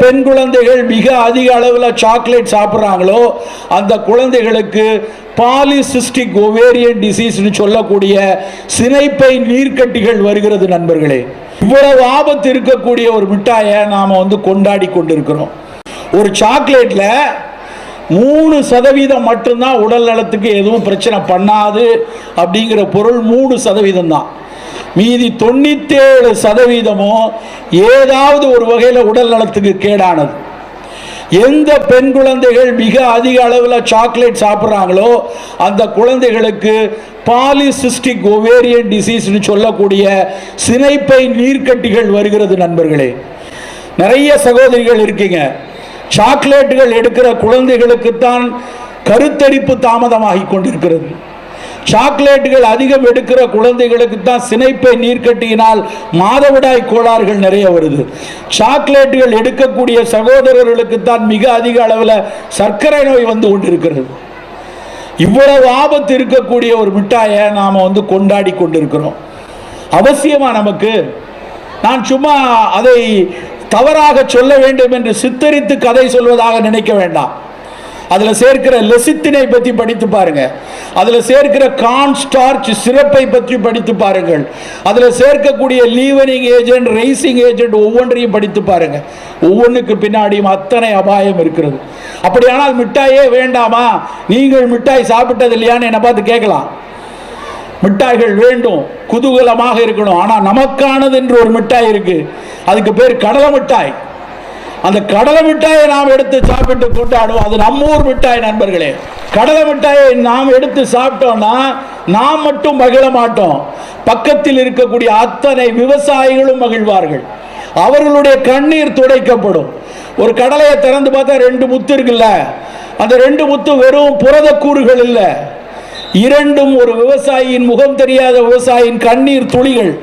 பெண் குழந்தைகள் மிக அதிக அளவில் சாக்லேட் சாப்பிட்றாங்களோ அந்த குழந்தைகளுக்கு பாலிசிஸ்டிக் ஓவேரியன் டிசீஸ்னு சொல்லக்கூடிய சினைப்பை நீர்க்கட்டிகள் வருகிறது நண்பர்களே. இவ்வளவு ஆபத்து இருக்கக்கூடிய ஒரு மிட்டாயை நாம் கொண்டாடி கொண்டிருக்கிறோம். ஒரு சாக்லேட்ல 3% மட்டும்தான் உடல் நலத்துக்கு எதுவும் பிரச்சனை பண்ணாது அப்படிங்கிற பொருள் 3% தான். மீதி 97% ஏதாவது ஒரு வகையில் உடல் நலத்துக்கு கேடானது. எந்த பெண் குழந்தைகள் மிக அதிக அளவில் சாக்லேட் சாப்பிட்றாங்களோ அந்த குழந்தைகளுக்கு பாலிசிஸ்டிக் ஓவேரியன் டிசீஸ்னு சொல்லக்கூடிய சினைப்பை நீர்க்கட்டிகள் வருகிறது நண்பர்களே. நிறைய சகோதரிகள் இருக்கீங்க, சாக்லேட்டுகள் எடுக்கிற குழந்தைகளுக்குத்தான் கருத்தரிப்பு தாமதமாகி கொண்டிருக்கிறது. சாக்லேட்டுகள் அதிகம் எடுக்கிற குழந்தைகளுக்கு தான் சினைப்பை நீர்க்கட்டியினால் மாதவிடாய் கோளாறுகள் நிறைய வருது. சாக்லேட்டுகள் எடுக்கக்கூடிய சகோதரர்களுக்கு தான் மிக அதிக அளவில் சர்க்கரை நோய் வந்து கொண்டிருக்கிறது. இவ்வளவு ஆபத்து இருக்கக்கூடிய ஒரு மிட்டாயை நாம் கொண்டாடி கொண்டிருக்கிறோம். அவசியமா நமக்கு? நான் சும்மா அதை தவறாக சொல்ல வேண்டும் என்று சித்தரித்து கதை சொல்வதாக நினைக்க வேண்டாம். அதில் சேர்க்கிற லெசித்தினை பற்றி படித்து பாருங்க, அதில் சேர்க்கிற கார்ன் ஸ்டார்ச் சிறப்பை பற்றி படித்து பாருங்கள், அதில் சேர்க்கக்கூடிய லீவனிங் ஏஜென்ட், ரைசிங் ஏஜென்ட் ஒவ்வொன்றையும் படித்து பாருங்க. ஒவ்வொன்றுக்கு பின்னாடியும் அத்தனை அபாயம் இருக்கிறது. அப்படியானால் மிட்டாயே வேண்டாமா? நீங்கள் மிட்டாய் சாப்பிட்டது இல்லையான்னு என்னை பார்த்து கேட்கலாம். மிட்டாய்கள் வேண்டும், குதூகலமாக இருக்கணும். ஆனால் நமக்கானது என்று ஒரு மிட்டாய் இருக்கு, அதுக்கு பேர் கடலை மிட்டாய். அந்த கடலை மிட்டாயை நாம் எடுத்து சாப்பிட்டு கொண்டாடுவோம். அது நம்ம ஊர் மிட்டாய் நண்பர்களே. கடலை மிட்டாயை நாம் எடுத்து சாப்பிட்டோம்னா நாம் மட்டும் மகிழ மாட்டோம், பக்கத்தில் இருக்கக்கூடிய அத்தனை விவசாயிகளும் மகிழ்வார்கள். அவர்களுடைய கண்ணீர் துடைக்கப்படும். ஒரு கடலையை திறந்து பார்த்தா 2 முத்து இருக்குல்ல, அந்த 2 முத்து வெறும் புரத கூறுகள் இல்லை, இரண்டும் ஒரு விவசாயியின், முகம் தெரியாத விவசாயியின் கண்ணீர் துளிகள்.